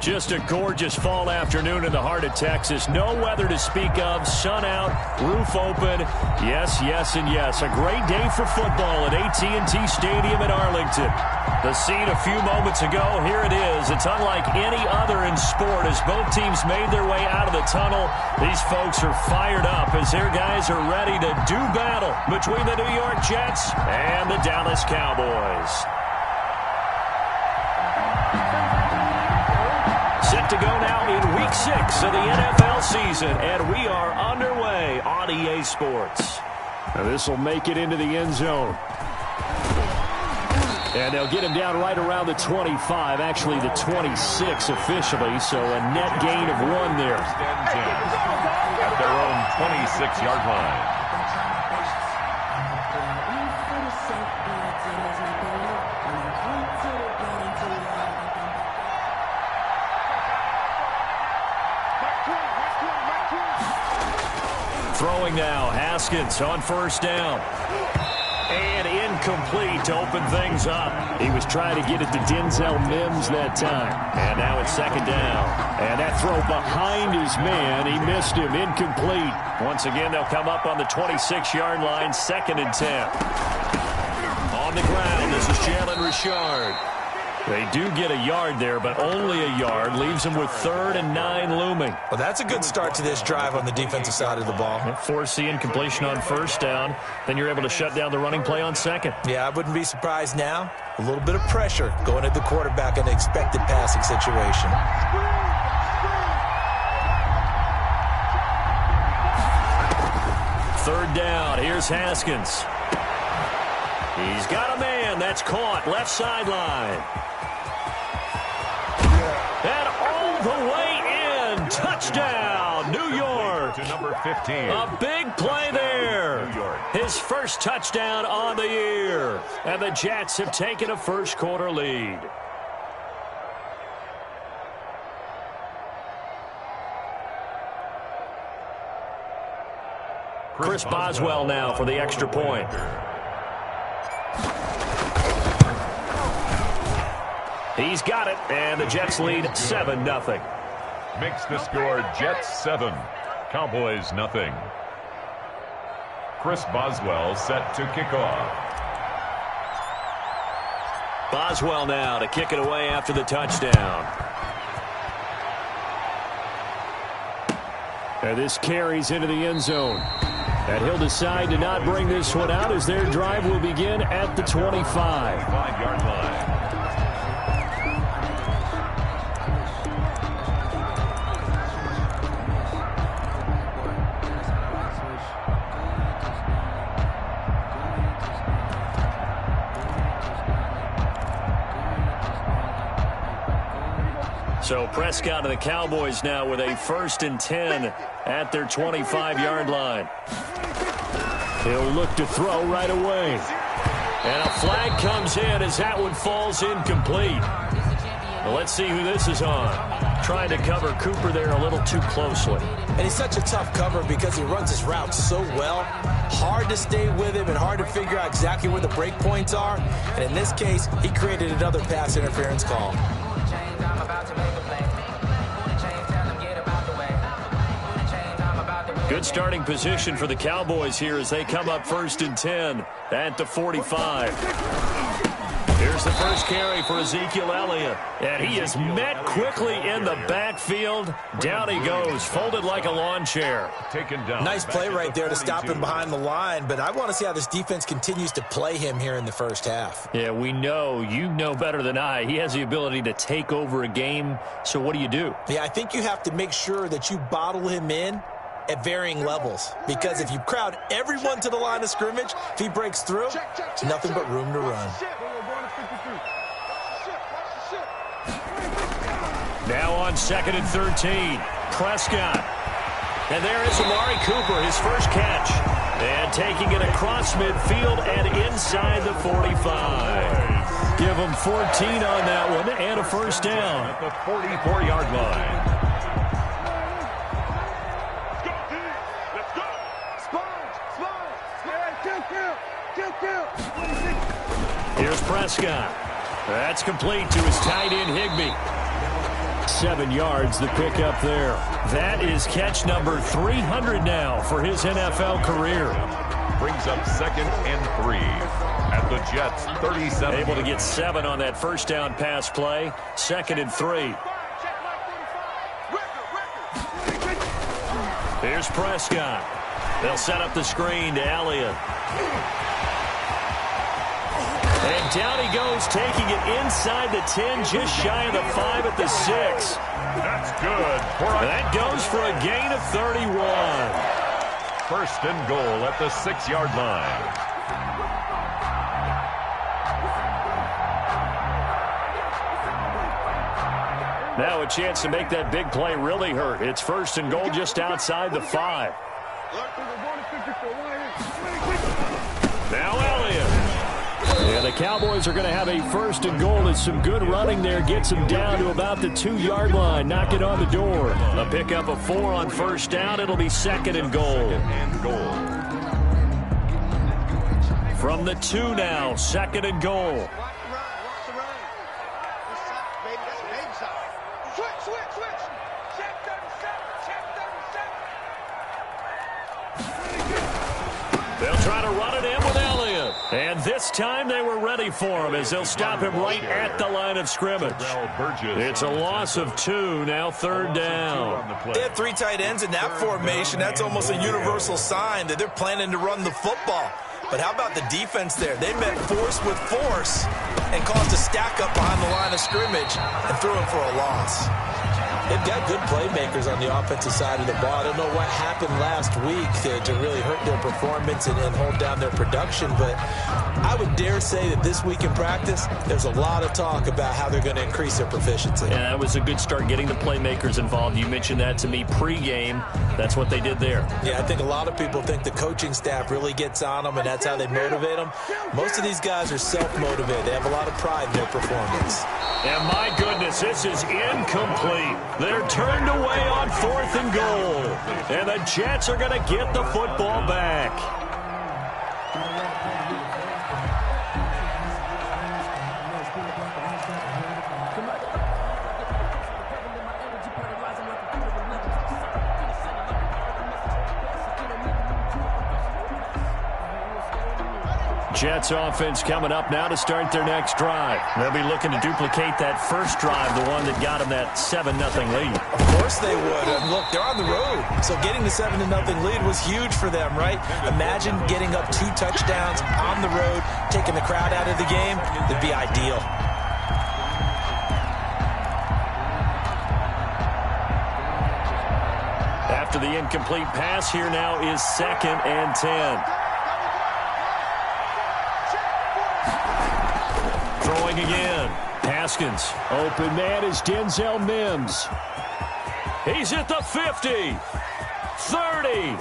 Just a gorgeous fall afternoon in the heart of Texas. No weather to speak of. Sun out, roof open. Yes, yes, and yes. A great day for football at AT&T Stadium in Arlington. The scene a few moments ago, here it is. It's unlike any other in sport as both teams made their way out of the tunnel. These folks are fired up as their guys are ready to do battle between the New York Jets and the Dallas Cowboys. Set to go now in Week 6 of the NFL season, and we are underway on EA Sports. Now this will make it into the end zone. And they'll get him down right around the 25, actually the 26 officially, so a net gain of 1 there. At their own 26-yard line. Throwing now, Haskins on first down. And incomplete to open things up. He was trying to get it to Denzel Mims that time. And now it's second down. And that throw behind his man, he missed him, incomplete. Once again, they'll come up on the 26-yard line, 2nd and 10. On the ground, this is Jalen Richard. They do get a yard there, but only a yard. Leaves them with 3rd and 9 looming. Well, that's a good start to this drive on the defensive side of the ball. Force the incompletion on first down. Then you're able to shut down the running play on second. Yeah, I wouldn't be surprised now. A little bit of pressure going at the quarterback in an expected passing situation. Third down. Here's Haskins. He's got a man. That's caught. Left sideline. And all the way in. Touchdown, New York. To number 15. A big play there. New York. His first touchdown on the year. And the Jets have taken a first-quarter lead. Chris Boswell now for the extra point. He's got it, and the Jets lead 7-0. Makes the score Jets 7, Cowboys nothing. Chris Boswell set to kick off. Boswell now to kick it away after the touchdown. And this carries into the end zone. And he'll decide to not bring this one out as their drive will begin at the 25. 5-yard line. So Prescott and the Cowboys now with a 1st and 10 at their 25-yard line. He'll look to throw right away. And a flag comes in as that one falls incomplete. Well, let's see who this is on. Trying to cover Cooper there a little too closely. And he's such a tough cover because he runs his routes so well. Hard to stay with him and hard to figure out exactly where the break points are. And in this case, he created another pass interference call. Good starting position for the Cowboys here as they come up 1st and 10 at the 45. Here's the first carry for Ezekiel Elliott. And he is met quickly in the backfield. Down he goes, folded like a lawn chair. Taken down. Nice play right there to stop him behind the line, but I want to see how this defense continues to play him here in the first half. Yeah, we know, you know better than I, he has the ability to take over a game. So what do? Yeah, I think you have to make sure that you bottle him in at varying levels, because if you crowd everyone to the line of scrimmage, if he breaks through, it's nothing but room to run. Now on 2nd and 13, Prescott. And there is Amari Cooper, his first catch. And taking it across midfield and inside the 45. Give him 14 on that one and a first down. At the 44-yard line. Here's Prescott. That's complete to his tight end, Higbee. 7 yards to pick up there. That is catch number 300 now for his NFL career. Brings up 2nd and 3 at the Jets' 37. Able to get 7 on that first down pass play. 2nd and 3. Here's Prescott. They'll set up the screen to Elliott. And down he goes, taking it inside the 10, just shy of the 5 at the 6. That's good. That goes for a gain of 31. 1st and goal at the 6-yard line. Now a chance to make that big play really hurt. It's 1st and goal just outside the 5. Now Elliott. And the Cowboys are going to have a 1st and goal as some good running there gets them down to about the 2-yard line. Knock it on the door. A pickup of 4 on 1st down. It'll be 2nd and goal. From the 2 now, 2nd and goal. They'll try to run it in with Elliott. And this time they were ready for him as they'll stop him right at the line of scrimmage. It's a loss of 2, now 3rd down. They had 3 tight ends in that formation. That's almost a universal sign that they're planning to run the football. But how about the defense there? They met force with force and caused a stack up behind the line of scrimmage and threw him for a loss. They've got good playmakers on the offensive side of the ball. I don't know what happened last week to really hurt their performance and hold down their production, but I would dare say that this week in practice, there's a lot of talk about how they're going to increase their proficiency. Yeah, that was a good start getting the playmakers involved. You mentioned that to me pregame. That's what they did there. Yeah, I think a lot of people think the coaching staff really gets on them, and that's how they motivate them. Most of these guys are self-motivated. They have a lot of pride in their performance. And my goodness, this is incomplete. They're turned away on 4th and goal. And the Jets are going to get the football back. Jets offense coming up now to start their next drive. They'll be looking to duplicate that first drive, the one that got them that 7-0 lead. Of course they would. And look, they're on the road. So getting the 7-0 lead was huge for them, right? Imagine getting up 2 touchdowns on the road, taking the crowd out of the game. It'd be ideal. After the incomplete pass, here now is 2nd and 10. Throwing again. Haskins. Open man is Denzel Mims. He's at the 50. 30.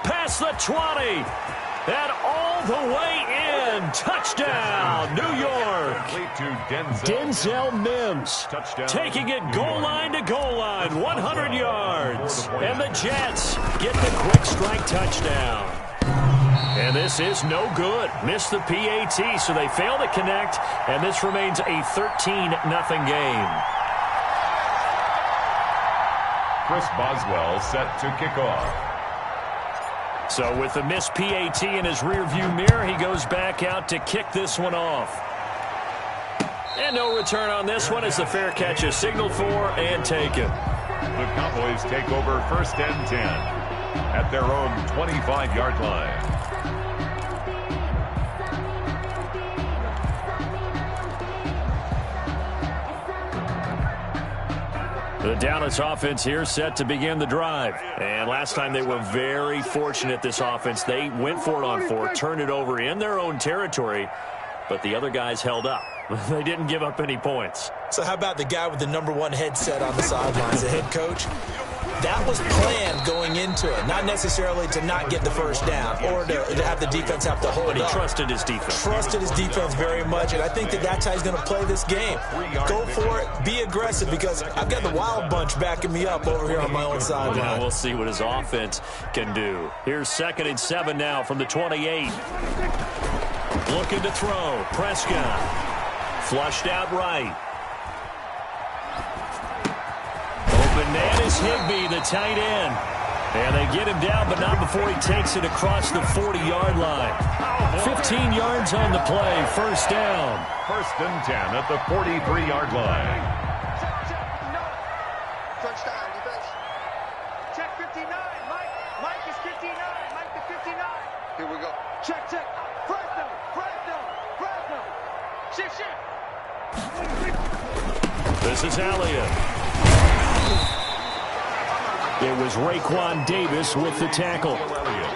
Past the 20. And all the way in. Touchdown, New York. Denzel Mims. Taking it goal line to goal line. 100 yards. And the Jets get the quick strike touchdown. And this is no good. Missed the PAT, so they fail to connect, and this remains a 13-0 game. Chris Boswell set to kick off. So with the missed PAT in his rearview mirror, he goes back out to kick this one off. And no return on this one as the fair catch is signaled for and taken. The Cowboys take over 1st and 10 at their own 25-yard line. The Dallas offense here set to begin the drive. And last time they were very fortunate, this offense. They went for it on 4, turned it over in their own territory, but the other guys held up. They didn't give up any points. So how about the guy with the #1 headset on the sidelines, the head coach? That was planned going into it, not necessarily to not get the first down or to have the defense have to hold But he up. trusted his defense. Trusted his defense very much, and I think that's how he's going to play this game. Go for it. Be aggressive, because I've got the wild bunch backing me up over here on my own sideline. Well, we'll see what his offense can do. Here's 2nd and 7 now from the 28. Looking to throw. Prescott. Flushed out right. Higbee, the tight end. And they get him down, but not before he takes it across the 40-yard line. 15 yards on the play, first down. First and 10 at the 43-yard line. Touchdown, defense. Check 59. Mike is 59. Mike the 59. Here we go. Check. Fresno. Shift. This is Elliott. It was Raekwon Davis with the tackle.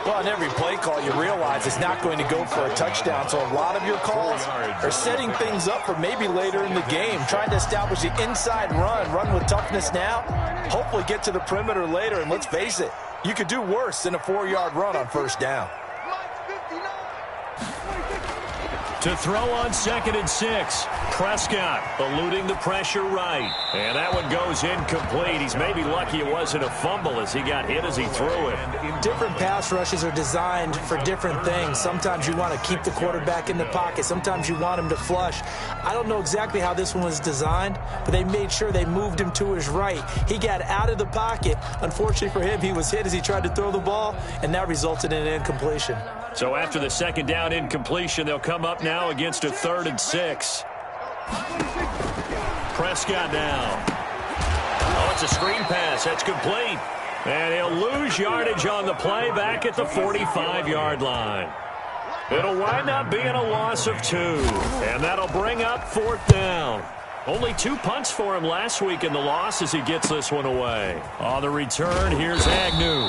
Well, on every play call, you realize it's not going to go for a touchdown. So a lot of your calls are setting things up for maybe later in the game, trying to establish the inside run with toughness now, hopefully get to the perimeter later. And let's face it, you could do worse than a 4-yard run on first down. To throw on 2nd and 6. Prescott eluding the pressure right. And that one goes incomplete. He's maybe lucky it wasn't a fumble as he got hit as he threw it. Different pass rushes are designed for different things. Sometimes you want to keep the quarterback in the pocket. Sometimes you want him to flush. I don't know exactly how this one was designed, but they made sure they moved him to his right. He got out of the pocket. Unfortunately for him, he was hit as he tried to throw the ball, and that resulted in an incompletion. So after the 2nd down incompletion, they'll come up now against a 3rd and 6. Prescott now. Oh, it's a screen pass. That's complete. And he'll lose yardage on the play back at the 45-yard line. It'll wind up being a loss of 2. And that'll bring up 4th down. Only 2 punts for him last week in the loss as he gets this one away. On the return, here's Agnew.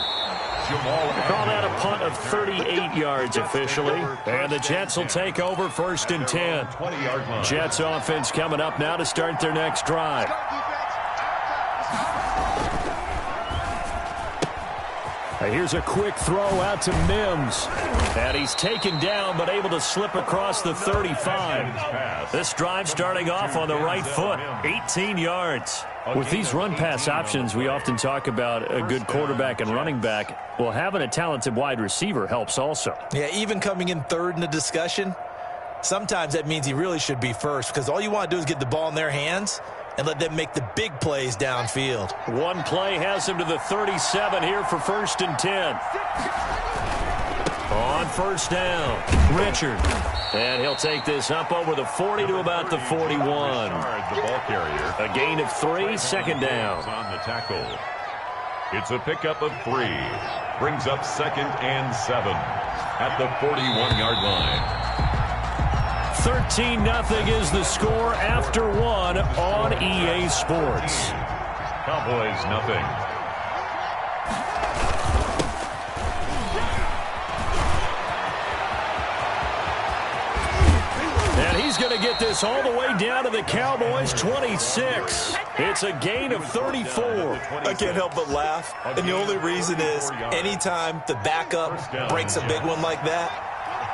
Call that a punt of 38 yards officially. And the Jets will take over 1st and 10. Jets offense coming up now to start their next drive. Here's a quick throw out to Mims. And he's taken down but able to slip across the 35. This drive starting off on the right foot. 18 yards. With these run-pass options, we often talk about a good quarterback and running back. Well, having a talented wide receiver helps also. Yeah, even coming in 3rd in the discussion, sometimes that means he really should be first because all you want to do is get the ball in their hands and let them make the big plays downfield. One play has him to the 37 here for 1st and 10. On 1st down, Richard. And he'll take this up over the 40 to about the 41. The ball carrier. A gain of 3, 2nd down. On the tackle. It's a pickup of 3. Brings up 2nd and 7 at the 41-yard line. 13-0 is the score after 1 on EA Sports. Cowboys nothing. And he's going to get this all the way down to the Cowboys 26. It's a gain of 34. I can't help but laugh. And the only reason is anytime the backup breaks a big one like that,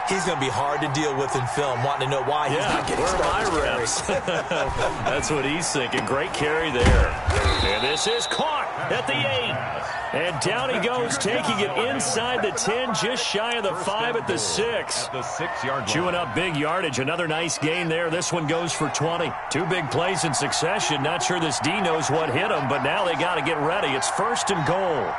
he's going to be hard to deal with in film, wanting to know why he's not getting where are my reps? That's what he's thinking. Great carry there. And this is caught at the 8. And down he goes, taking it inside the 10, just shy of the 5 at the 6. At the 6-yard line. Chewing up big yardage. Another nice gain there. This one goes for 20. 2 big plays in succession. Not sure this D knows what hit him, but now they got to get ready. It's 1st and goal.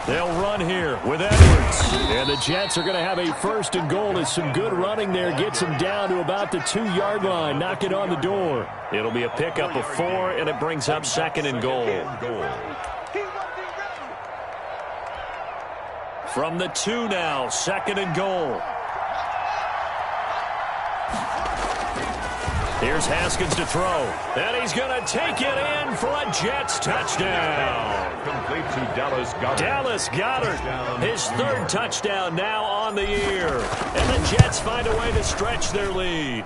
They'll run here with Edwards. And the Jets are going to have a 1st and goal as some good running there gets him down to about the 2-yard line. Knock it on the door. It'll be a pickup of 4, and it brings up 2nd and goal. From the 2 now, 2nd and goal. Here's Haskins to throw. And he's going to take it in for a Jets touchdown. Complete to Dallas Goedert. Dallas Goedert, his 3rd touchdown now on the year. And the Jets find a way to stretch their lead.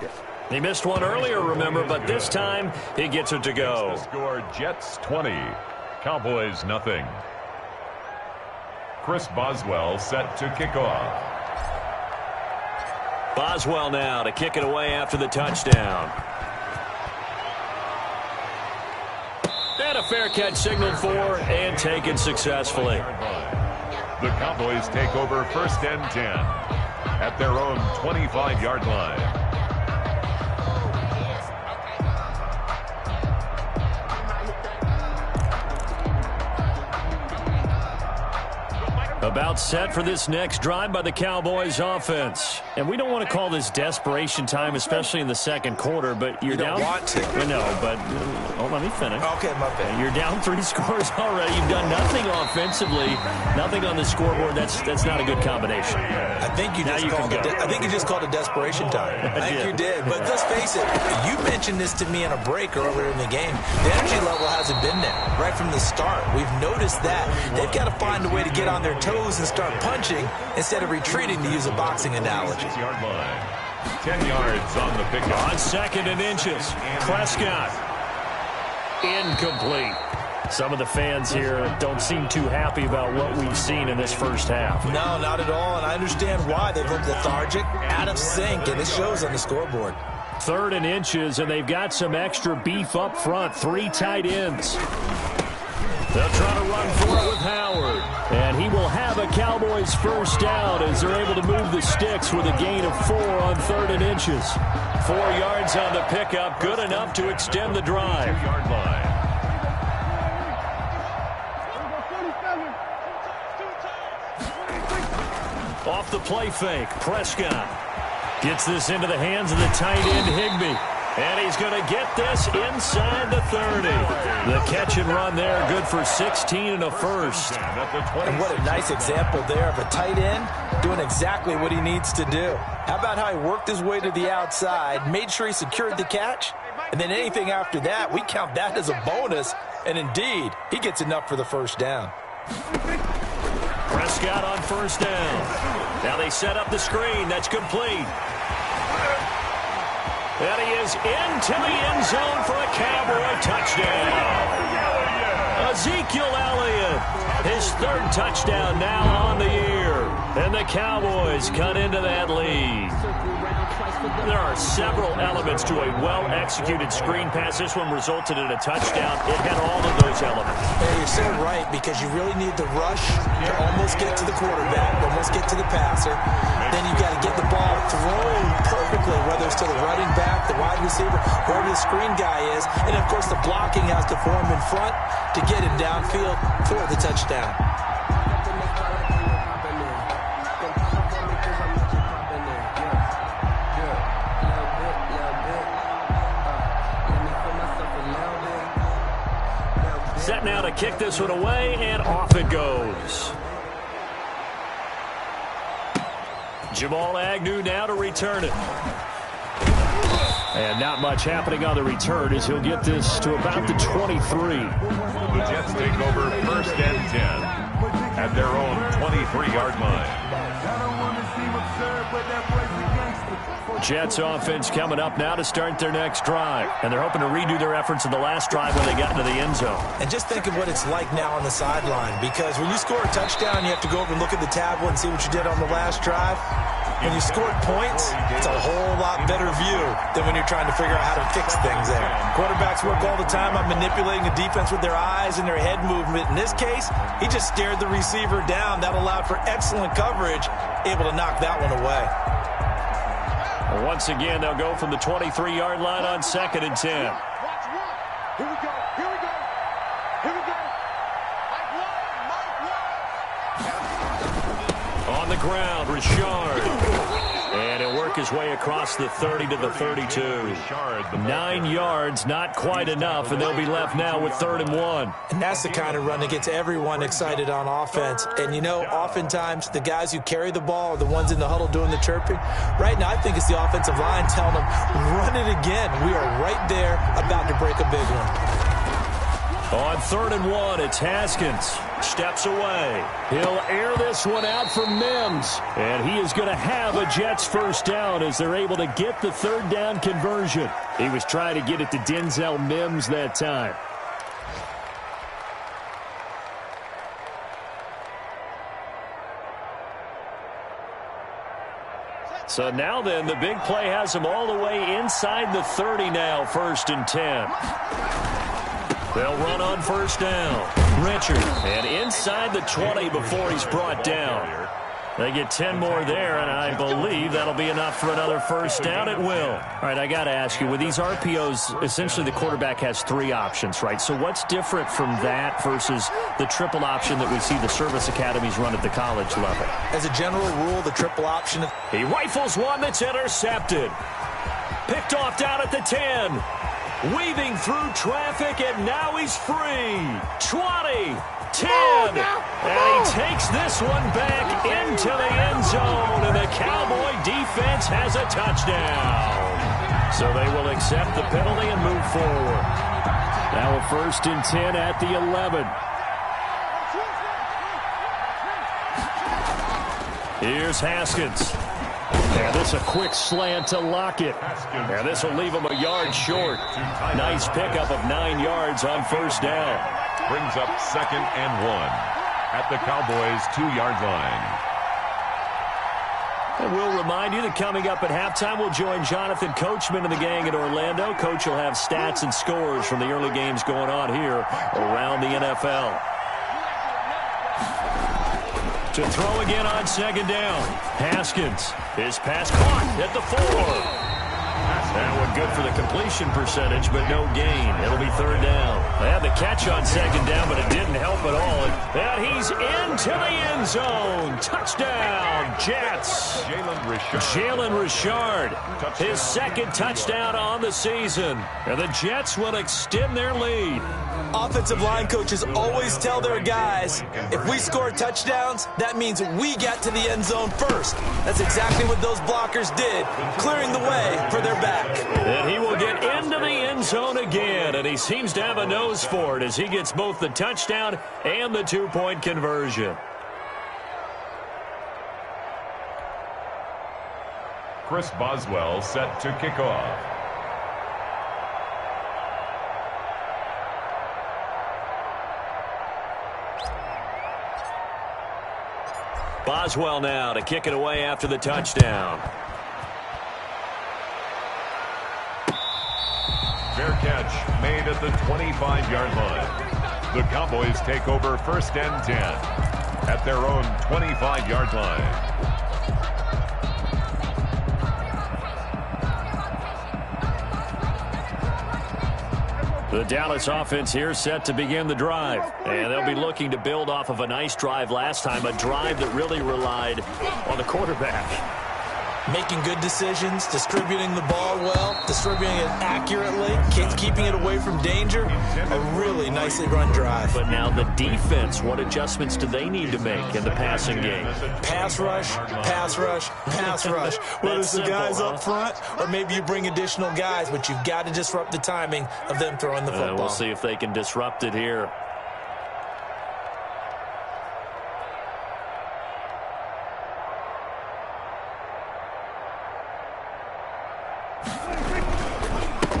He missed one earlier, remember, but this time he gets it to go. The score, Jets 20, Cowboys nothing. Chris Boswell set to kick off. Boswell now to kick it away after the touchdown. And a fair catch signaled for and taken successfully. The Cowboys take over 1st and 10 at their own 25-yard line. About set for this next drive by the Cowboys offense. And we don't want to call this desperation time, especially in the second quarter, but you're down. You don't want to. I know, but let me finish. Okay, my bad. You're down 3 scores already. You've done nothing offensively, nothing on the scoreboard. That's not a good combination. I think you just called it desperation time. I think you did. But let's face it, you mentioned this to me in a break earlier in the game. The energy level hasn't been there right from the start. We've noticed that. They've got to find a way to get on their toes and start punching instead of retreating, to use a boxing analogy. 10 yards on the pickup. On 2nd and inches. Prescott. Incomplete. Some of the fans here don't seem too happy about what we've seen in this first half. No, not at all, and I understand why. They've looked lethargic, out of sync, and it shows on the scoreboard. 3rd and inches, and they've got some extra beef up front. 3 tight ends. They'll try to run for it with Howard. And he will have a Cowboys first down as they're able to move the sticks with a gain of 4 on 3rd and inches. 4 yards on the pickup, good enough to extend the drive. 2-yard line. Off the play fake, Prescott gets this into the hands of the tight end, Higbee. And he's going to get this inside the 30. The catch and run there, good for 16 and a first. And what a nice example there of a tight end doing exactly what he needs to do. How about how he worked his way to the outside, made sure he secured the catch, and then anything after that, we count that as a bonus. And indeed, he gets enough for the first down. Prescott on first down. Now they set up the screen. That's complete. And he is into the end zone for a Cowboy touchdown. Ezekiel Elliott, his 3rd touchdown now on the year. And the Cowboys cut into that lead. There are several elements to a well-executed screen pass. This one resulted in a touchdown. It had all of those elements. Hey, you're so right, because you really need the rush to almost get to the quarterback, almost get to the passer. Then you've got to get the ball thrown perfectly, whether it's to the running back, the wide receiver, wherever the screen guy is. And, of course, the blocking has to form in front to get him downfield for the touchdown. Set now to kick this one away, and off it goes. Jamal Agnew now to return it. And not much happening on the return as he'll get this to about the 23. The Jets take over 1st and 10 at their own 23-yard line. Jets offense coming up now to start their next drive. And they're hoping to redo their efforts in the last drive when they got into the end zone. And just think of what it's like now on the sideline, because when you score a touchdown, you have to go over and look at the tablet and see what you did on the last drive. When you scored points, it's a whole lot better view than when you're trying to figure out how to fix things there. Quarterbacks work all the time on manipulating the defense with their eyes and their head movement. In this case, he just stared the receiver down. That allowed for excellent coverage, able to knock that one away. Once again, they'll go from the 23-yard line on 2nd and 10. Here we go. Here we go. Here we go. Mike one. On the ground, Richard. And he'll work his way across the 30 to the 32. 9 yards, not quite enough, and they'll be left now with 3rd and 1. And that's the kind of run that gets everyone excited on offense. And, you know, oftentimes the guys who carry the ball are the ones in the huddle doing the chirping. Right now, I think it's the offensive line telling them, run it again. We are right there about to break a big one. On 3rd and 1, it's Haskins. Steps away. He'll air this one out for Mims. And he is going to have a Jets first down as they're able to get the 3rd down conversion. He was trying to get it to Denzel Mims that time. So now then, the big play has him all the way inside the 30 now, 1st and 10. They'll run on first down. Richard, and inside the 20 before he's brought down. They get 10 more there, and I believe that'll be enough for another first down. It will. All right, I got to ask you, with these RPOs, essentially the quarterback has 3 options, right? So what's different from that versus the triple option that we see the service academies run at the college level? As a general rule, the triple option. He rifles one that's intercepted. Picked off down at the 10. Weaving through traffic, and now he's free. 20. 10, and he takes this one back into the end zone, and the Cowboy defense has a touchdown. So they will accept the penalty and move forward. Now a 1st and 10 at the 11. Here's Haskins. And this a quick slant to Lockett. And this will leave him a yard short. Nice pickup of 9 yards on 1st down. Brings up 2nd and 1 at the Cowboys' 2-yard line. And we'll remind you that coming up at halftime, we'll join Jonathan Coachman and the gang in Orlando. Coach will have stats and scores from the early games going on here around the NFL. To throw again on 2nd down. Haskins. His pass caught at the 4. That one good for the completion percentage, but no gain. It'll be 3rd down. They had the catch on 2nd down, but it didn't help at all. And he's into the end zone. Touchdown, Jets. Jalen Richard. His 2nd touchdown on the season. And the Jets will extend their lead. Offensive line coaches always tell their guys, if we score touchdowns, that means we get to the end zone first. That's exactly what those blockers did, clearing the way for their back. And he will get into the end zone again, and he seems to have a nose for it as he gets both the touchdown and the 2-point conversion. Chris Boswell set to kick off. Boswell now to kick it away after the touchdown. Fair catch made at the 25-yard line. The Cowboys take over 1st and 10 at their own 25-yard line. The Dallas offense here set to begin the drive. And they'll be looking to build off of a nice drive last time, a drive that really relied on the quarterback. Making good decisions, distributing the ball well, distributing it accurately, keeping it away from danger. A really nicely run drive. But now the defense, what adjustments do they need to make in the passing game? Pass rush, pass rush, pass rush. Whether it's the guys up front or maybe you bring additional guys, but you've got to disrupt the timing of them throwing the football. We'll see if they can disrupt it here.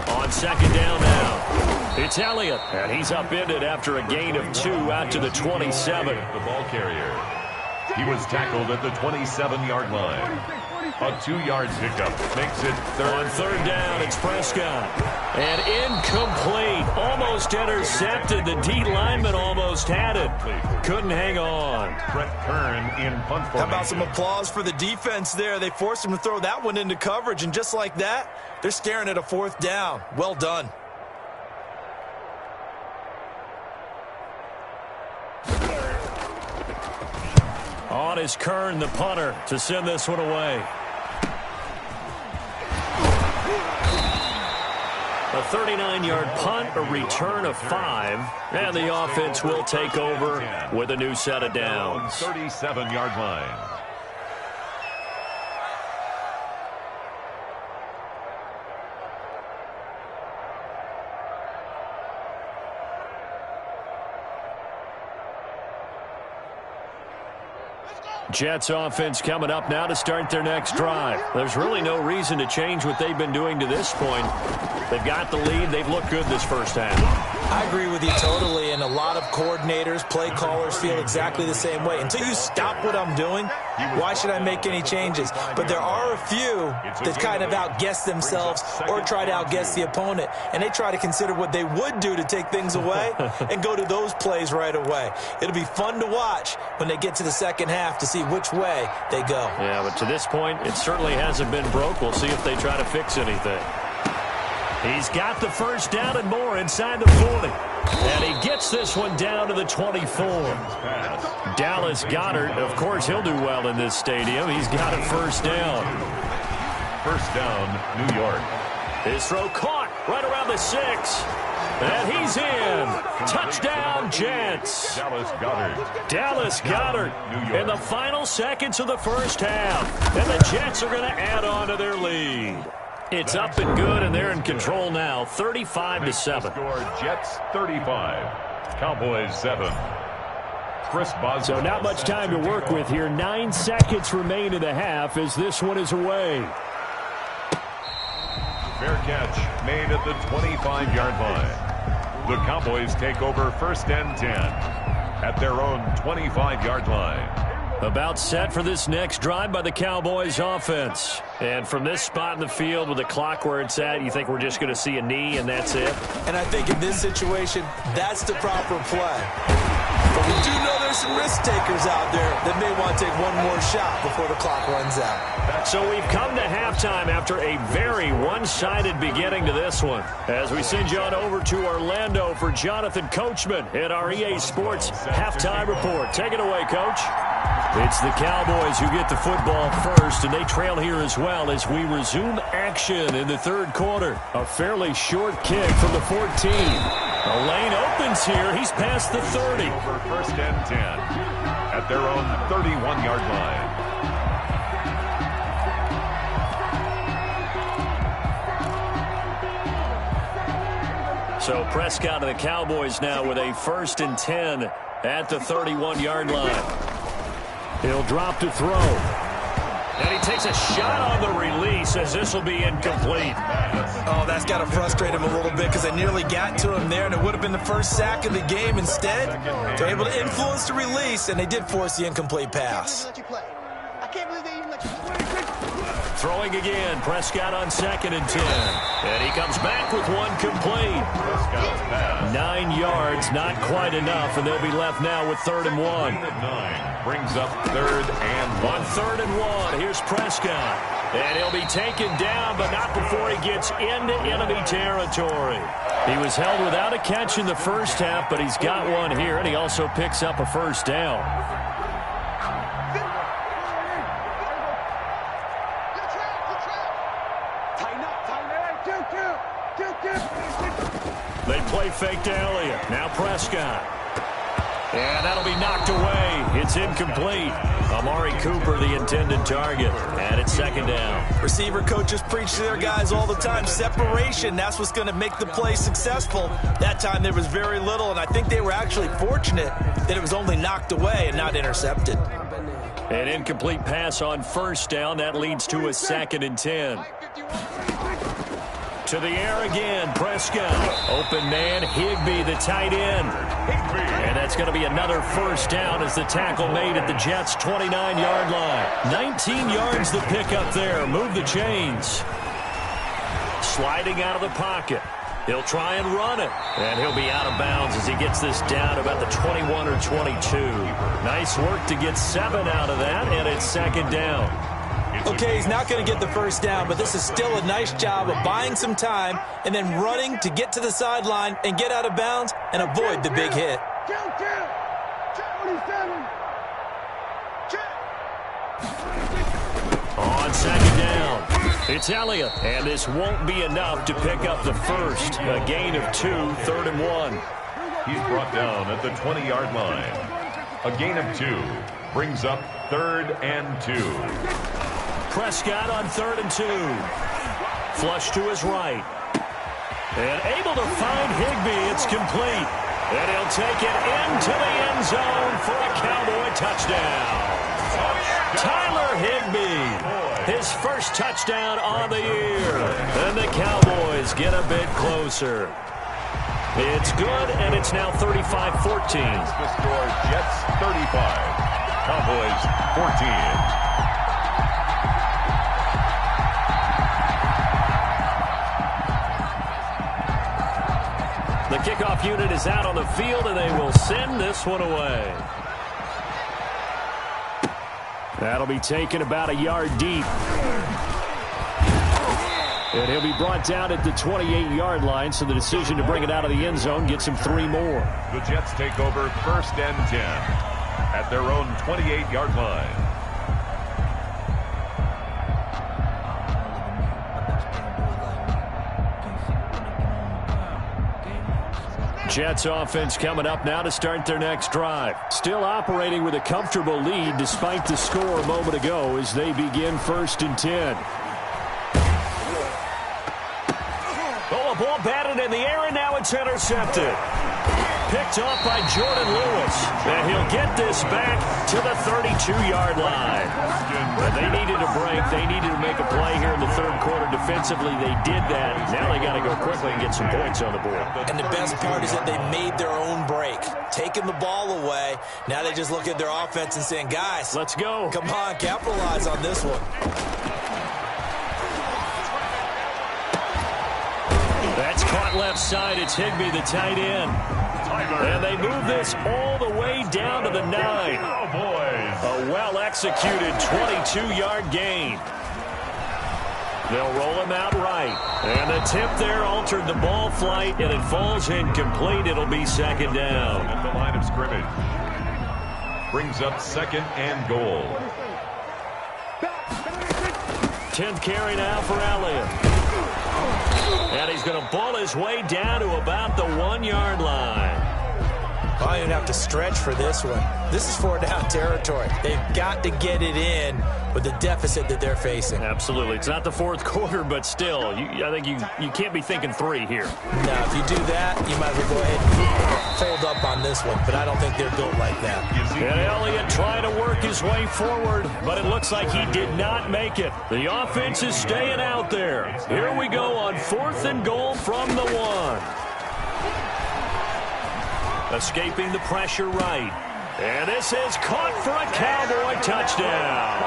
On 2nd down now. It's Elliott, and he's upended after a gain of 2 out to the 27. The ball carrier. He was tackled at the 27-yard line. A 2-yard pickup makes it 3rd. On 3rd down, it's Prescott. And incomplete. Almost intercepted. The D lineman almost had it. Couldn't hang on. Brett Kern in punt formation. How about some applause for the defense there? They forced him to throw that one into coverage, and just like that, they're staring at a 4th down. Well done. On is Kern, the punter, to send this one away. A 39-yard punt, a return of 5, and the offense will take over with a new set of downs. 37-yard line. Jets offense coming up now to start their next drive. There's really no reason to change what they've been doing to this point. They've got the lead. They've looked good this first half. I agree with you totally, and a lot of coordinators, play callers feel exactly the same way. Until you stop what I'm doing, why should I make any changes? But there are a few that kind of outguess themselves or try to outguess the opponent, and they try to consider what they would do to take things away and go to those plays right away. It'll be fun to watch when they get to the second half to see which way they go. Yeah, but to this point, it certainly hasn't been broke. We'll see if they try to fix anything. He's got the first down and more inside the 40. And he gets this one down to the 24. Dallas Goedert, of course, he'll do well in this stadium. He's got a first down. First down, New York. His throw caught right around the 6. And he's in. Touchdown, Jets. Dallas Goedert in the final seconds of the first half. And the Jets are going to add on to their lead. It's up and good, and they're in control now, 35-7. Score Jets 35, Cowboys 7. Chris Boswell. So not much time to work with here. 9 seconds remain in the half as this one is away. Fair catch made at the 25-yard line. The Cowboys take over first and 10 at their own 25-yard line. About set for this next drive by the Cowboys offense. And from this spot in the field with the clock where it's at, you think we're just going to see a knee and that's it? And I think in this situation, that's the proper play. But we do know there's some risk takers out there that may want to take one more shot before the clock runs out. So we've come to halftime after a very one-sided beginning to this one. As we send you on over to Orlando for Jonathan Coachman at our EA Sports Halftime Report. Take it away, Coach. It's the Cowboys who get the football first, and they trail here as well as we resume action in the third quarter. A fairly short kick from the 14. A lane opens here. He's past the 30. Over first and 10 at their own 31-yard line. So Prescott and the Cowboys now with a first and 10 at the 31-yard line. He'll drop to throw. And he takes a shot on the release as this will be incomplete. Oh, that's got to frustrate him a little bit because they nearly got to him there, and it would have been the first sack of the game. Instead, they're able to influence the release, and they did force the incomplete pass. Throwing again, Prescott on second and 10. And he comes back with one complete. 9 yards, not quite enough, and they'll be left now with 3rd and 1. Brings up 3rd and 1. 3rd and 1. Here's Prescott. And he'll be taken down, but not before he gets into enemy territory. He was held without a catch in the first half, but he's got one here, and he also picks up a first down. They play fake to Elliott. Now Prescott. And that'll be knocked away. It's incomplete. Amari Cooper, the intended target. And it's 2nd down. Receiver coaches preach to their guys all the time. Separation, that's what's going to make the play successful. That time there was very little, and I think they were actually fortunate that it was only knocked away and not intercepted. An incomplete pass on first down. That leads to a 2nd and 10. To the air again, Prescott. Open man, Higbee, the tight end. And that's going to be another first down as the tackle made at the Jets' 29-yard line. 19 yards the pickup there. Move the chains. Sliding out of the pocket. He'll try and run it. And he'll be out of bounds as he gets this down about the 21 or 22. Nice work to get 7 out of that, and it's 2nd down. Okay, he's not going to get the first down, but this is still a nice job of buying some time and then running to get to the sideline and get out of bounds and avoid the big hit. On 2nd down, it's Elliott, and this won't be enough to pick up the first. A gain of 2, 3rd and 1. He's brought down at the 20-yard line. A gain of 2 brings up 3rd and 2. Prescott on 3rd and 2. Flush to his right. And able to find Higbee. It's complete. And he'll take it into the end zone for a Cowboy touchdown. Tyler Higbee. His first touchdown on the year. And the Cowboys get a bit closer. It's good, and it's now 35-14. The score, Jets 35, Cowboys 14. The kickoff unit is out on the field, and they will send this one away. That'll be taken about a yard deep. And he'll be brought down at the 28-yard line, so the decision to bring it out of the end zone gets him 3 more. The Jets take over 1st and 10 at their own 28-yard line. Jets offense coming up now to start their next drive. Still operating with a comfortable lead despite the score a moment ago as they begin 1st and 10. Oh, a ball batted in the air, and now it's intercepted. Picked off by Jordan Lewis. And he'll get this back to the 32-yard line. But they needed a break. They needed to make a play here in the 3rd quarter. Defensively, they did that. Now they got to go quickly and get some points on the board. And the best part is that they made their own break. Taking the ball away. Now they just look at their offense and saying, guys, let's go. Come on, capitalize on this one. That's caught left side. It's Higbee, the tight end. And they move this all the way down to the 9. A well-executed 22-yard gain. They'll roll him out right. And the tip there altered the ball flight, and it falls incomplete. It'll be 2nd down. At the line of scrimmage. Brings up 2nd and goal. 10th carry now for Elliott. And he's going to ball his way down to about the 1-yard line. I don't even have to stretch for this one. This is 4-down territory. They've got to get it in with the deficit that they're facing. Absolutely. It's not the 4th quarter, but still, I think you can't be thinking 3 here. No, if you do that, you might as well go ahead and fold up on this one, but I don't think they're built like that. And Elliott trying to work his way forward, but it looks like he did not make it. The offense is staying out there. Here we go on 4th and goal from the 1. Escaping the pressure right. And this is caught for a Cowboy touchdown.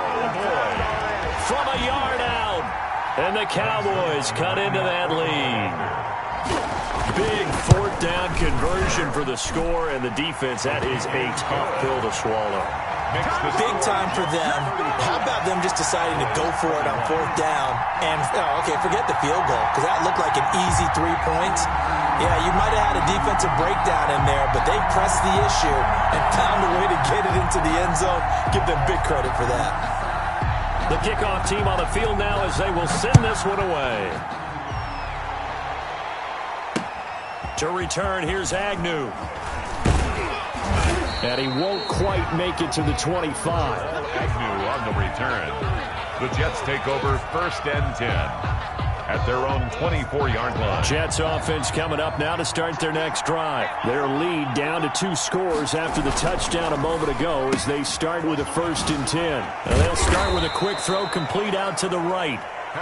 From a yard out. And the Cowboys cut into that lead. Big 4th down conversion for the score, and the defense, that is a tough pill to swallow. Big time for them. How about them just deciding to go for it on 4th down? And, okay, forget the field goal, because that looked like an easy 3 points. Yeah, you might have had a defensive breakdown in there, but they pressed the issue and found a way to get it into the end zone. Give them big credit for that. The kickoff team on the field now as they will send this one away. To return, here's Agnew. And he won't quite make it to the 25. Agnew on the return. The Jets take over 1st and 10 at their own 24-yard line. Jets offense coming up now to start their next drive. Their lead down to 2 scores after the touchdown a moment ago as they start with a 1st and 10. And they'll start with a quick throw complete out to the right.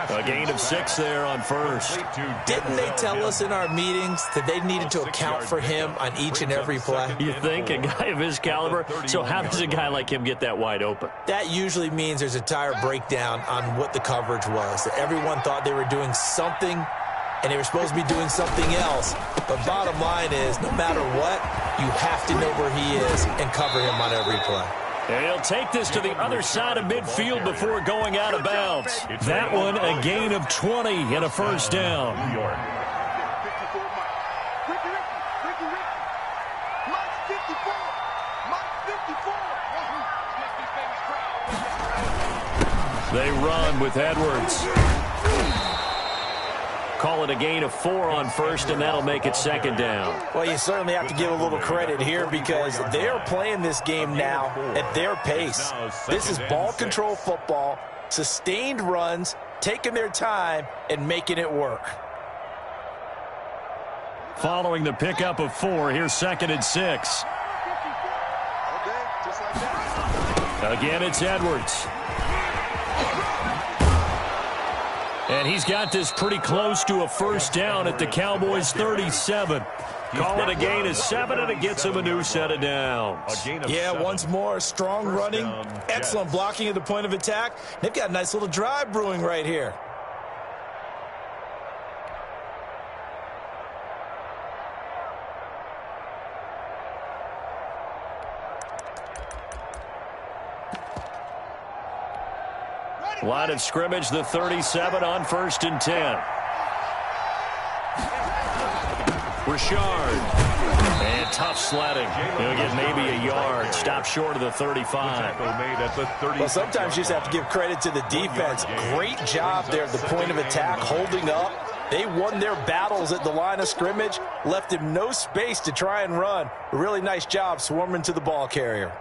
A gain of 6 there on 1st. Didn't they tell us in our meetings that they needed to account for him on each and every play? You think? A guy of his caliber? So how does a guy like him get that wide open? That usually means there's a entire breakdown on what the coverage was. That everyone thought they were doing something, and they were supposed to be doing something else. But bottom line is, no matter what, you have to know where he is and cover him on every play. And he'll take this to the other side of midfield before going out of bounds. That one, a gain of 20 and a 1st down. New York. They run with Edwards. Call it a gain of 4 on 1st, and that'll make it 2nd down. Well, you certainly have to give a little credit here because they're playing this game now at their pace. This is ball control football, sustained runs, taking their time, and making it work. Following the pickup of 4, here's 2nd and 6. Again, it's Edwards. And he's got this pretty close to a 1st down at the Cowboys' 37. Call it a gain of 7, and it gets him a new set of downs. Yeah, once more, strong running, excellent blocking at the point of attack. They've got a nice little drive brewing right here. Line of scrimmage, the 37 on 1st and 10. Richard. And tough sledding. He'll get maybe a yard. Stop short of the 35. Well, sometimes you just have to give credit to the defense. Great job there at the point of attack, holding up. They won their battles at the line of scrimmage, left him no space to try and run. A really nice job swarming to the ball carrier.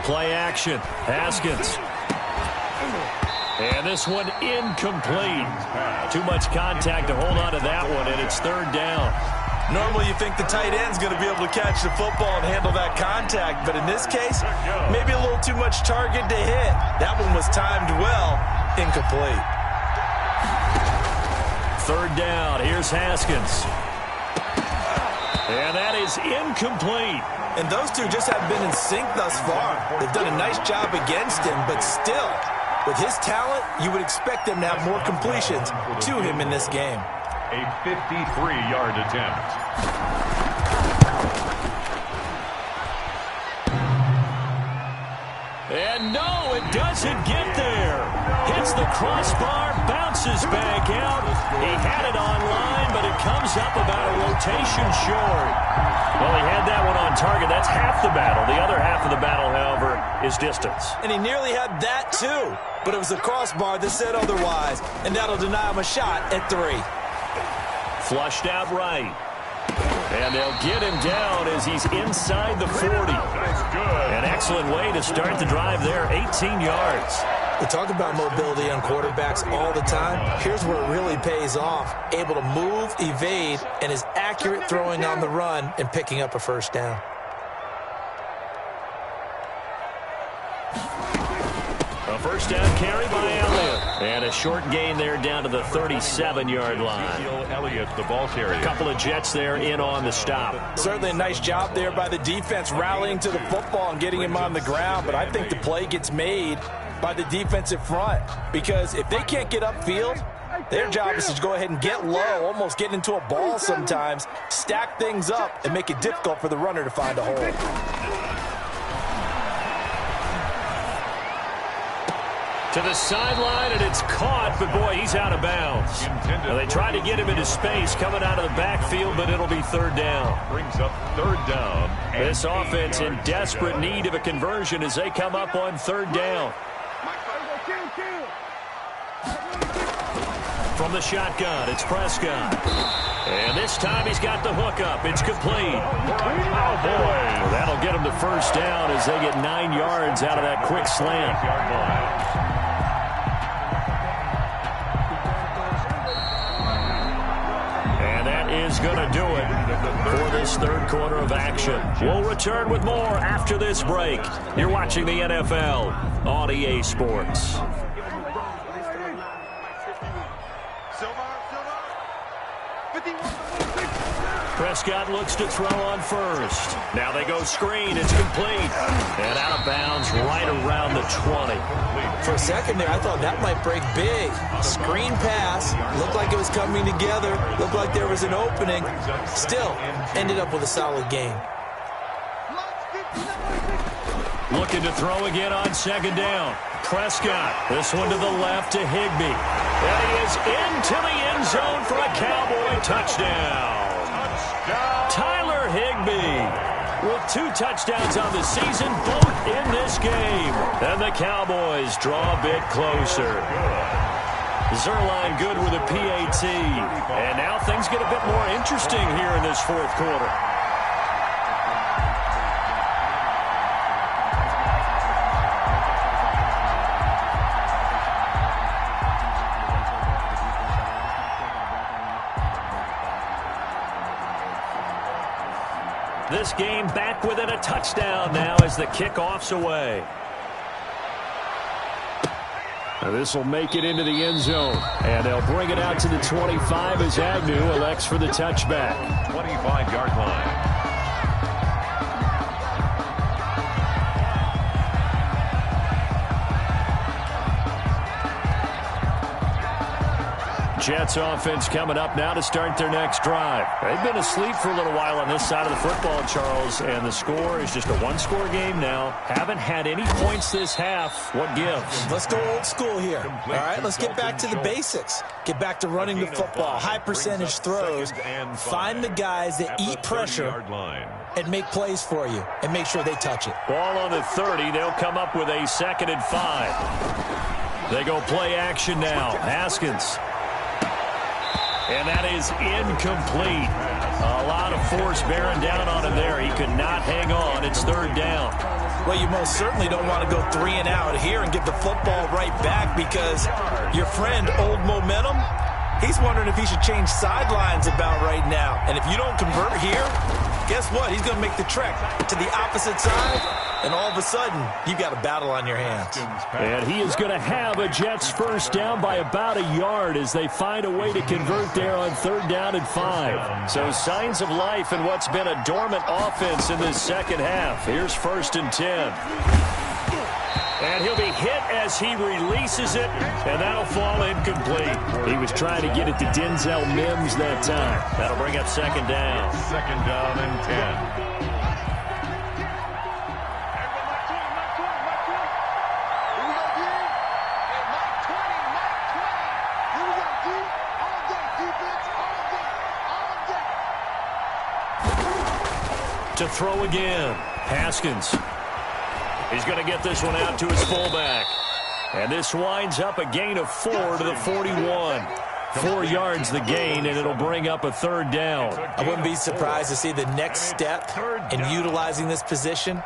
Play action. Haskins. And this one incomplete. Too much contact to hold on to that one, and it's 3rd down. Normally you think the tight end's going to be able to catch the football and handle that contact, but in this case, maybe a little too much target to hit. That one was timed well, incomplete. 3rd down, here's Haskins. And that is incomplete. And those two just haven't been in sync thus far. They've done a nice job against him, but still, with his talent, you would expect them to have more completions to him in this game. A 53-yard attempt. And no, it doesn't get there. Hits the crossbar, bounces back out. He had it online, but it comes up about a rotation short. Well, he had that one on target. That's half the battle. The other half of the battle, however, is distance. And he nearly had that, too. But it was the crossbar that said otherwise, and that'll deny him a shot at 3. Flushed out right. And they'll get him down as he's inside the 40. An excellent way to start the drive there, 18 yards. We talk about mobility on quarterbacks all the time. Here's where it really pays off. Able to move, evade, and is accurate throwing on the run and picking up a 1st down. A 1st down carry by Elliott. And a short gain there down to the 37-yard line. Elliott, the ball carrier. A couple of Jets there in on the stop. Certainly a nice job there by the defense rallying to the football and getting him on the ground. But I think the play gets made by the defensive front, because if they can't get upfield, their job is to go ahead and get low, almost get into a ball sometimes, stack things up, and make it difficult for the runner to find a hole. To the sideline, and it's caught, but boy, he's out of bounds. Now, they tried to get him into space coming out of the backfield, but it'll be 3rd down. Brings up 3rd down. This offense in desperate need of a conversion as they come up on 3rd down. From the shotgun, it's Prescott. And this time he's got the hook up. It's complete. Oh, boy. Well, that'll get him to 1st down as they get 9 yards out of that quick slant. And that is going to do it for this 3rd quarter of action. We'll return with more after this break. You're watching the NFL on EA Sports. Prescott looks to throw on 1st. Now they go screen. It's complete. And out of bounds right around the 20. For a second there, I thought that might break big. Screen pass. Looked like it was coming together. Looked like there was an opening. Still, ended up with a solid game. Looking to throw again on 2nd down. Prescott. This one to the left to Higbee. And he is into the end zone for a Cowboy touchdown. Tyler Higbee with 2 touchdowns on the season, both in this game. And the Cowboys draw a bit closer. Zerline good with a PAT. And now things get a bit more interesting here in this 4th quarter. This game back within a touchdown now as the kickoff's away. This will make it into the end zone. And they'll bring it out to the 25 as Agnew elects for the touchback. 25-yard line. Jets offense coming up now to start their next drive. They've been asleep for a little while on this side of the football, Charles, and the score is just a one-score game now. Haven't had any points this half. What gives? Let's go old school here. All right, let's get back to the basics. Get back to running the football, high percentage throws. Find the guys that eat pressure and make plays for you and make sure they touch it. Ball on the 30. They'll come up with a 2nd and 5. They go play action now. Haskins. And that is incomplete. A lot of force bearing down on him there. He could not hang on. It's 3rd down. Well, you most certainly don't want to go 3 and out here and give the football right back because your friend, Old Momentum, he's wondering if he should change sidelines about right now. And if you don't convert here, guess what? He's going to make the trek to the opposite side, and all of a sudden, you got a battle on your hands. And he is going to have a Jets first down by about a yard as they find a way to convert there on 3rd down and 5. So signs of life in what's been a dormant offense in this second half. Here's 1st and 10. And he'll be hit as he releases it, and that'll fall incomplete. He was trying to get it to Denzel Mims that time. That'll bring up 2nd down. 2nd down and 10. To throw again. Haskins. He's going to get this one out to his fullback. And this winds up a gain of 4 to the 41. 4 yards the gain, and it'll bring up a 3rd down. I wouldn't be surprised to see the next step in utilizing this position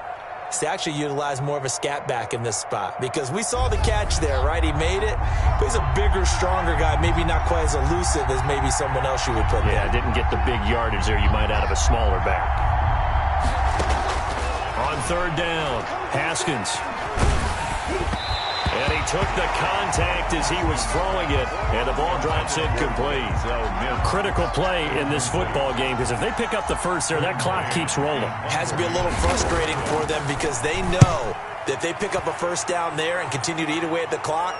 is to actually utilize more of a scat back in this spot. Because we saw the catch there, right? He made it. But he's a bigger, stronger guy, maybe not quite as elusive as maybe someone else you would put there. Yeah, didn't get the big yardage there you might out of a smaller back. On 3rd down, Haskins. And he took the contact as he was throwing it, and the ball drops incomplete. Critical play in this football game, because if they pick up the first there, that clock keeps rolling. Has to be a little frustrating for them because they know that if they pick up a first down there and continue to eat away at the clock,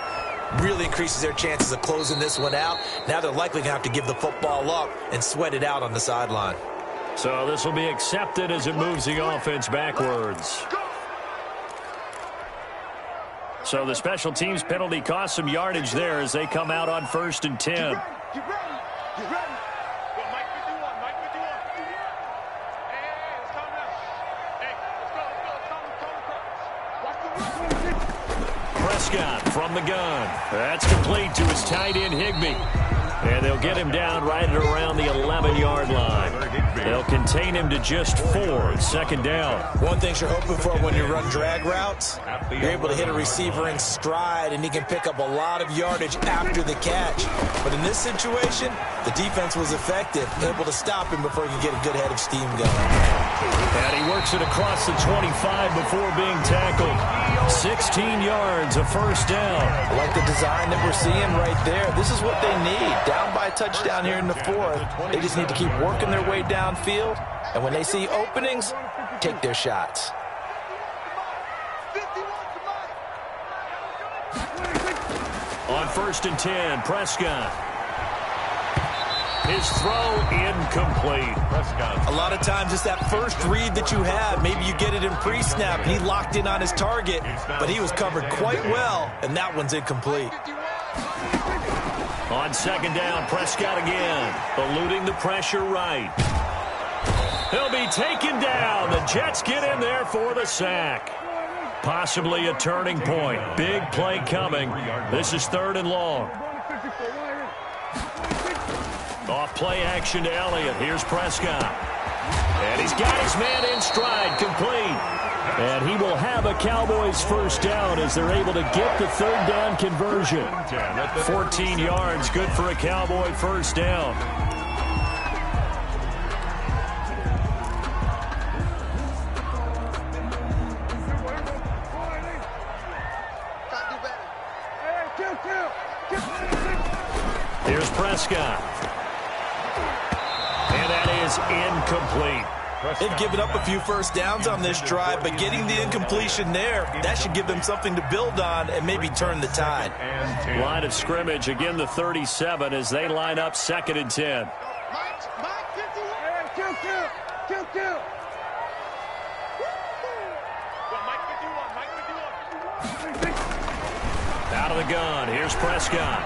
really increases their chances of closing this one out. Now they're likely going to have to give the football up and sweat it out on the sideline. So this will be accepted as it moves the offense backwards. So the special teams penalty cost some yardage there as they come out on 1st and 10. Get ready. Get ready. Go, Mike 51. Mike 51. Hey, it's coming up. Hey, let's go. Watch the run. Prescott from the gun. That's complete to his tight end, Higbee. And they'll get him down right at around the 11-yard line. They'll contain him to just 4. 2nd down. One thing you're hoping for when you run drag routes, you're able to hit a receiver in stride, and he can pick up a lot of yardage after the catch. But in this situation, the defense was effective, able to stop him before he could get a good head of steam going. And he works it across the 25 before being tackled. 16 yards, a 1st down. I like the design that we're seeing right there. This is what they need. Down by a touchdown here in the 4th. They just need to keep working their way downfield. And when they see openings, take their shots. On 1st and 10, Prescott. His throw incomplete. A lot of times it's that first read that you have. Maybe you get it in pre-snap, and he locked in on his target, but he was covered quite well, and that one's incomplete. On 2nd down, Prescott again, eluding the pressure right. He'll be taken down. The Jets get in there for the sack. Possibly a turning point. Big play coming. This is 3rd and long. Off play action to Elliott. Here's Prescott. And he's got his man in stride, complete. And he will have a Cowboys first down as they're able to get the 3rd down conversion. 14 yards, good for a Cowboy first down. Try to do better. Prescott. And that is incomplete. They've given up a few first downs on this drive, but getting the incompletion there, that should give them something to build on and maybe turn the tide. Line of scrimmage, again the 37 as they line up 2nd and 10. Out of the gun, here's Prescott.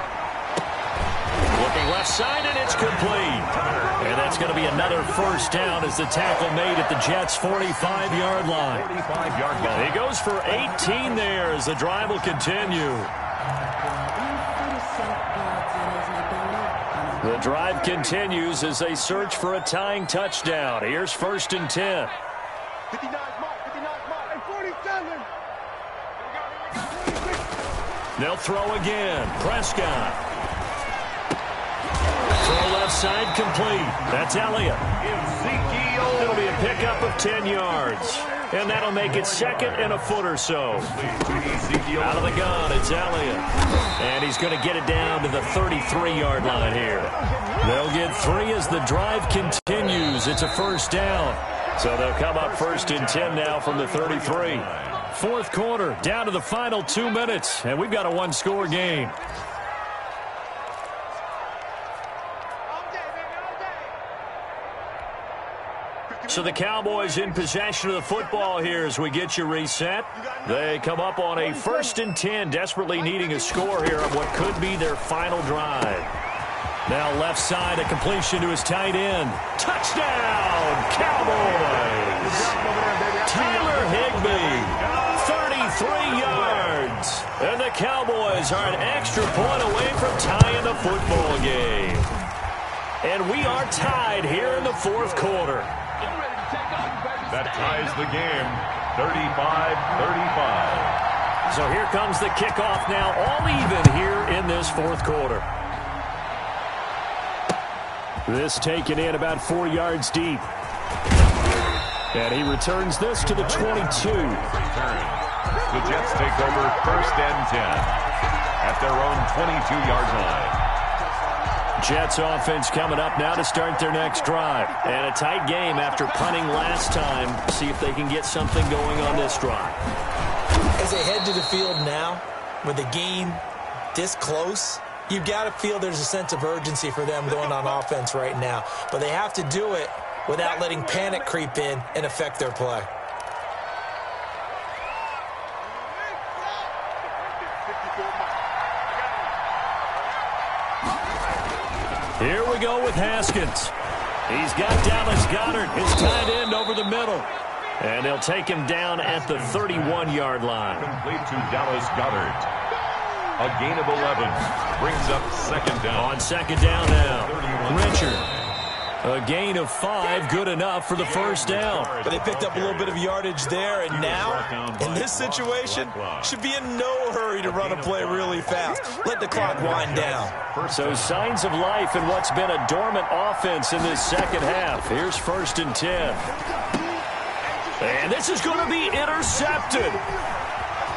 Looking left side, and it's complete. And that's going to be another first down as the tackle made at the Jets' 45-yard line. He goes for 18 there as the drive will continue. The drive continues as they search for a tying touchdown. Here's 1st and 10. 59 mark, 47. They'll throw again. Prescott. Throw left side complete. That's Elliott. It'll be a pickup of 10 yards. And that'll make it 2nd and a foot or so. Out of the gun, it's Elliott. And he's going to get it down to the 33-yard line here. They'll get 3 as the drive continues. It's a first down. So they'll come up 1st and 10 now from the 33. 4th quarter, down to the final 2 minutes. And we've got a one-score game. So the Cowboys in possession of the football here as we get you reset. They come up on a 1st and 10, desperately needing a score here on what could be their final drive. Now left side, a completion to his tight end. Touchdown, Cowboys! Tyler Higbee, 33 yards. And the Cowboys are an extra point away from tying the football game. And we are tied here in the 4th quarter. That ties the game, 35-35. So here comes the kickoff now, all even here in this 4th quarter. This taken in about 4 yards deep. And he returns this to the 22. The Jets take over 1st and 10 at their own 22-yard line. Jets offense coming up now to start their next drive. And a tight game after punting last time. See if they can get something going on this drive. As they head to the field now, with the game this close, you've got to feel there's a sense of urgency for them going on offense right now. But they have to do it without letting panic creep in and affect their play. Here we go with Haskins. He's got Dallas Goedert, his tight end, over the middle. And they'll take him down at the 31-yard line. Complete to Dallas Goedert. A gain of 11 brings up 2nd down. On 2nd down now, Richard. A gain of 5, good enough for the first down. But they picked up a little bit of yardage there, and now, in this situation, should be in no hurry to run a play really fast. Let the clock wind down. So signs of life in what's been a dormant offense in this second half. Here's 1st and 10. And this is going to be intercepted.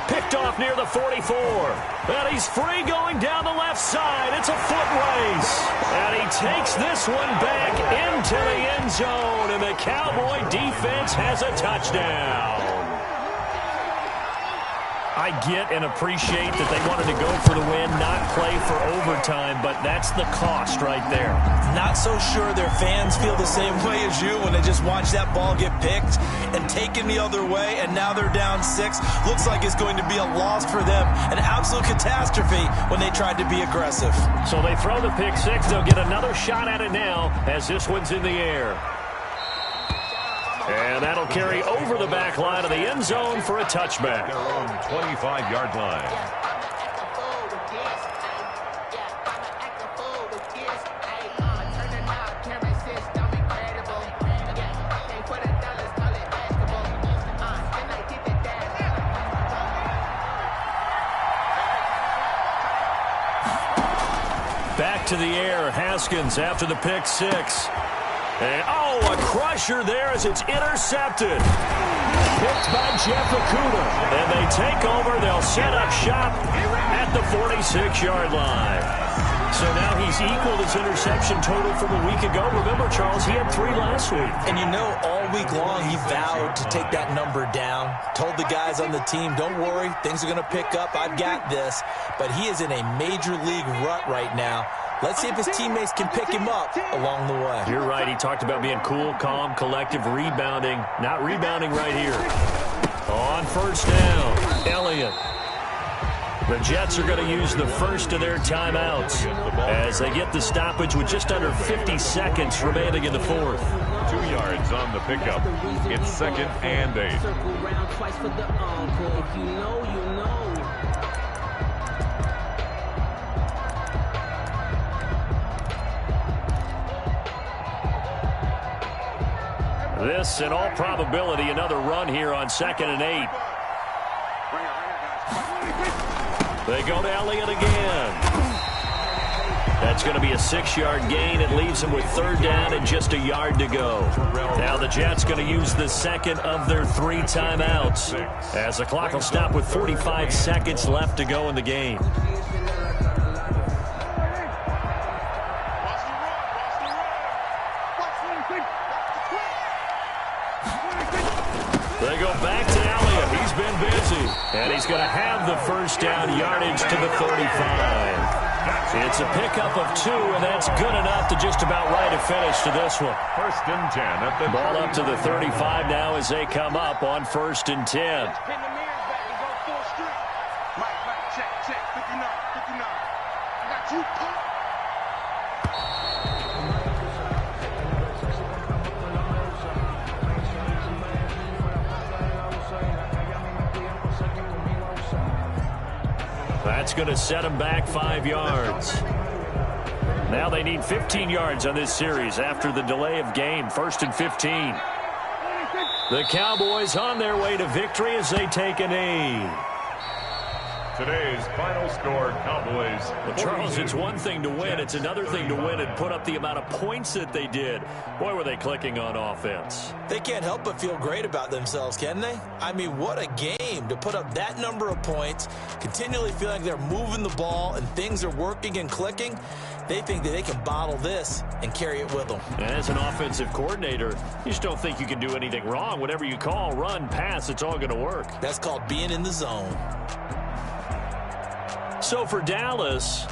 Picked off near the 44. And he's free going down the left side. It's a foot race. And he takes this one back into the end zone. And the Cowboy defense has a touchdown. I get and appreciate that they wanted to go for the win, not play for overtime, but that's the cost right there. Not so sure their fans feel the same way as you when they just watch that ball get picked and taken the other way, and now they're down 6. Looks like it's going to be a loss for them, an absolute catastrophe when they tried to be aggressive. So they throw the pick 6. They'll get another shot at it now as this one's in the air. And that'll carry over the back line of the end zone for a touchback. Their own 25-yard line. Back to the air, Haskins after the pick 6. And, a crusher there as it's intercepted. Picked by Jeff Okudah. And they take over. They'll set up shop at the 46-yard line. So now he's equaled his interception total from a week ago. Remember, Charles, he had 3 last week. And you know, all week long he vowed to take that number down. Told the guys on the team, don't worry, things are going to pick up. I've got this. But he is in a major league rut right now. Let's see if his teammates can pick him up along the way. You're right. He talked about being cool, calm, collective, rebounding. Not rebounding right here. On first down, Elliott. The Jets are going to use the first of their timeouts as they get the stoppage with just under 50 seconds remaining in the fourth. 2 yards on the pickup. It's 2nd and 8. Circle round twice for the encore. If you know, you know. This, in all probability, another run here on 2nd and 8. They go to Elliott again. That's going to be a 6-yard gain. It leaves him with 3rd down and just a yard to go. Now the Jets going to use the second of their 3 timeouts as the clock will stop with 45 seconds left to go in the game. They go back to Elliott. He's been busy. And he's going to have the first down yardage to the 35. It's a pickup of 2, and that's good enough to just about write a finish to this one. 1st and 10 at the ball up to the 35 now as they come up on 1st and 10. Pin the mirrors back and go full street. Mike, check, 59. I got you, pump. That's going to set them back 5 yards. Now they need 15 yards on this series after the delay of game. 1st and 15. The Cowboys on their way to victory as they take a knee. Today's final score, Cowboys. Well, Charles, it's one thing to win. It's another thing to win and put up the amount of points that they did. Boy, were they clicking on offense. They can't help but feel great about themselves, can they? I mean, what a game to put up that number of points, continually feel like they're moving the ball and things are working and clicking. They think that they can bottle this and carry it with them. And as an offensive coordinator, you just don't think you can do anything wrong. Whatever you call, run, pass, it's all going to work. That's called being in the zone. So for Dallas,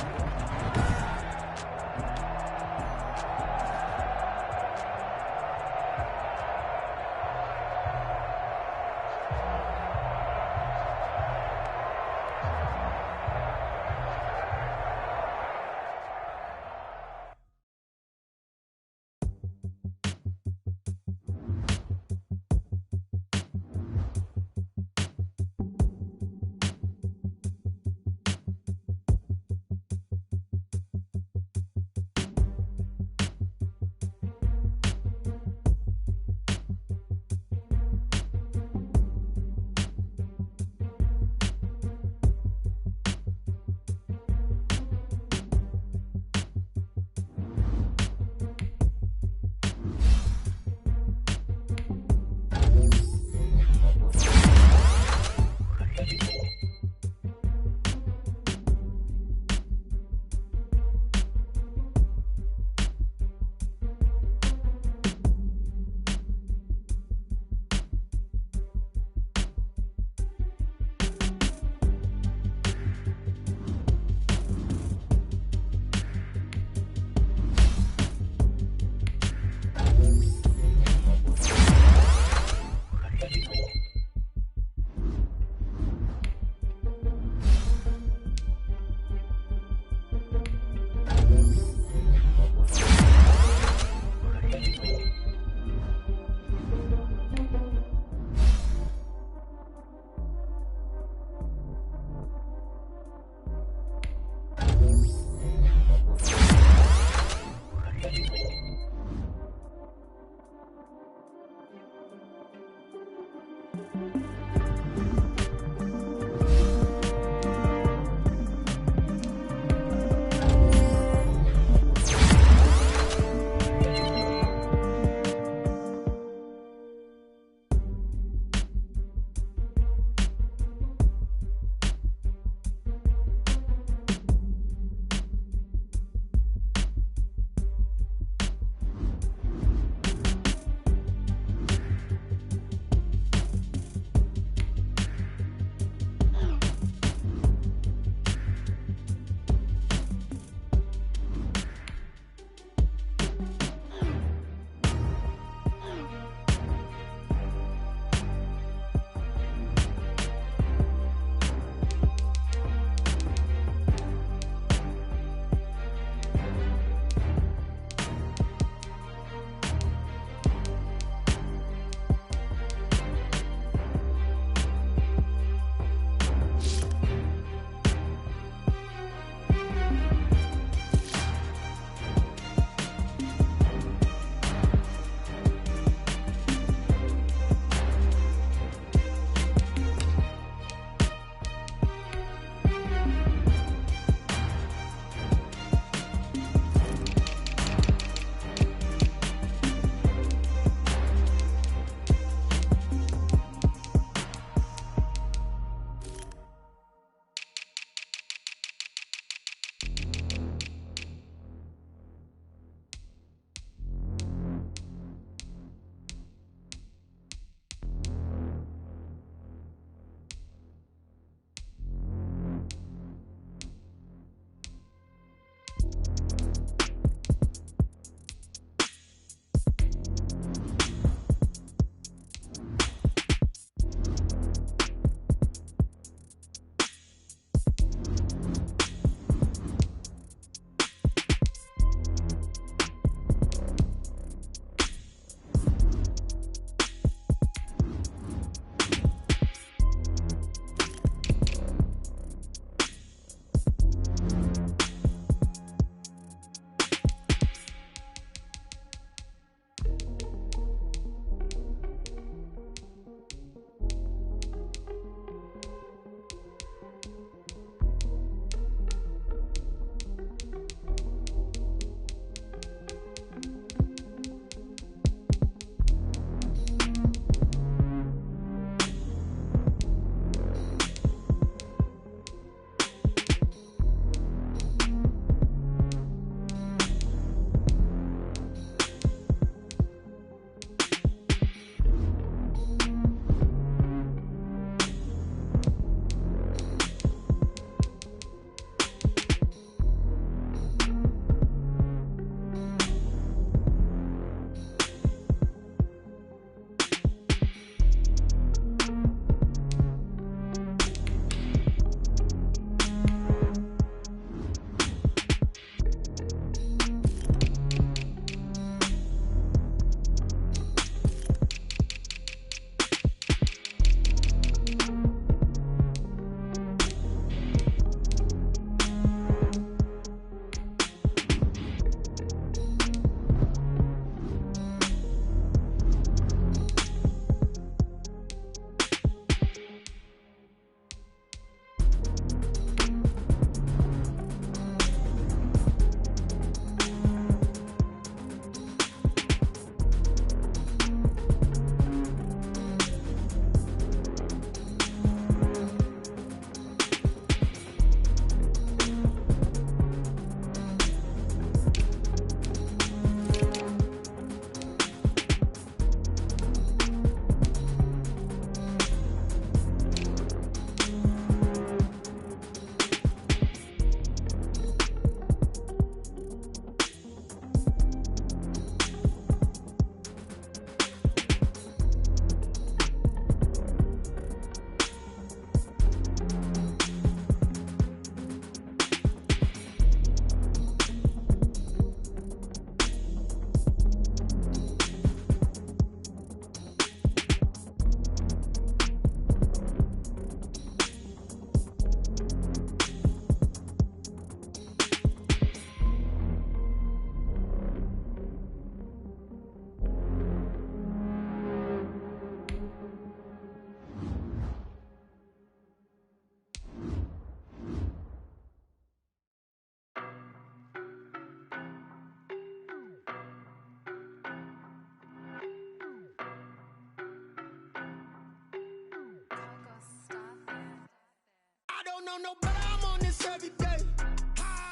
know no better, I'm on this every day.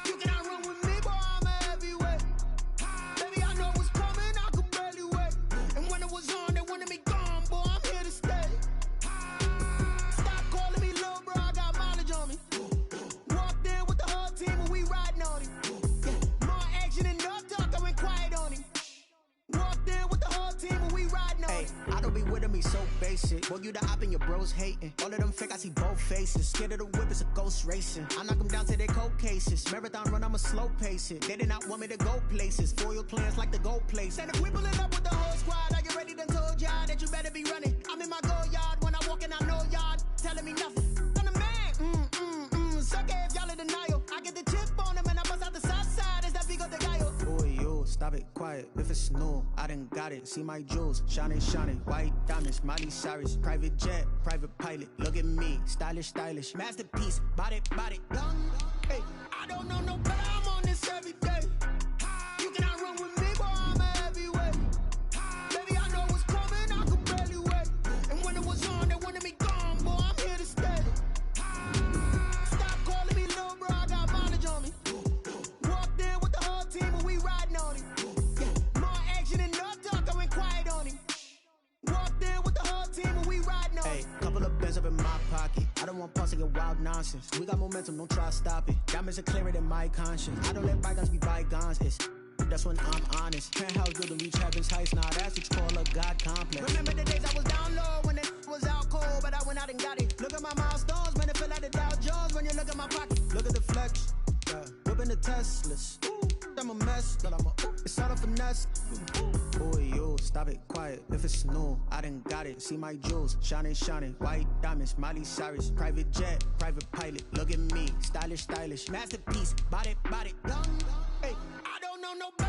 You cannot run with me, boy, I'm a heavyweight. Baby, I know what's coming, I could barely wait. And when it was on, they wanted me gone, boy, I'm here to stay. Stop calling me little bro, I got mileage on me. Walked in with the whole team and we riding on him. Yeah, more action and no talk, I went quiet on him. Walked in with the whole team and we riding on him. I don't be with him, he so basic. Boy, you the op and your bros hating. All of them fake, I see both faces. Scared of the whip, it's a ghost racing. I knock them down to their cold cases. Marathon run, I'ma slow pace it. They did not want me to go places. Foil plans like the gold place. And if we pulling up with the whole squad, I get ready to told y'all that you better be running. I'm in my go yard when I walk in, I know y'all telling me nothing. I'm the man, suck it if y'all in denial. I get the chip on them and I bust out the south side. It's that Vigo de Gallo. Boy, you, stop it, quiet. If it's new, I done got it. See my jewels, shining, shining. White diamonds, Miley Cyrus. Private jet, private pilot. Look at me, stylish, stylish. Masterpiece, body, young. Hey, I don't know no better, I'm on this every day. You cannot run with me, boy, I'm a heavyweight. Baby, I know what's coming, I could barely wait. And when it was on, they wanted me gone, boy, I'm here to stay. Stop calling me little bro, I got mileage on me. Walked in with the whole team and we riding on him. Yeah, more action and no talk, I went quiet on him. Walked in with the whole team and we riding on him. Hey, couple of bands up in my pocket. I don't want pause to get wild nonsense. We got momentum, don't try to stop it. Diamonds are clearer than my conscience. I don't let bygones be bygones. It's that's when I'm honest. Penthouse building reach heaven's heights. Now that's what you call a God complex. Remember the days I was down low when it was out cold, but I went out and got it. Look at my milestones, man, it feel like the Dow Jones when you look at my pocket. Look at the flex, yeah. Whipping the Teslas. I'm a mess, but I'm a it's all a finesse. Boy, you, stop it, quiet. If it's new, I done got it. See my jewels, shining, shining. White diamonds, Miley Cyrus. Private jet, private pilot. Look at me, stylish, stylish. Masterpiece, body, young. Hey, I don't know no better.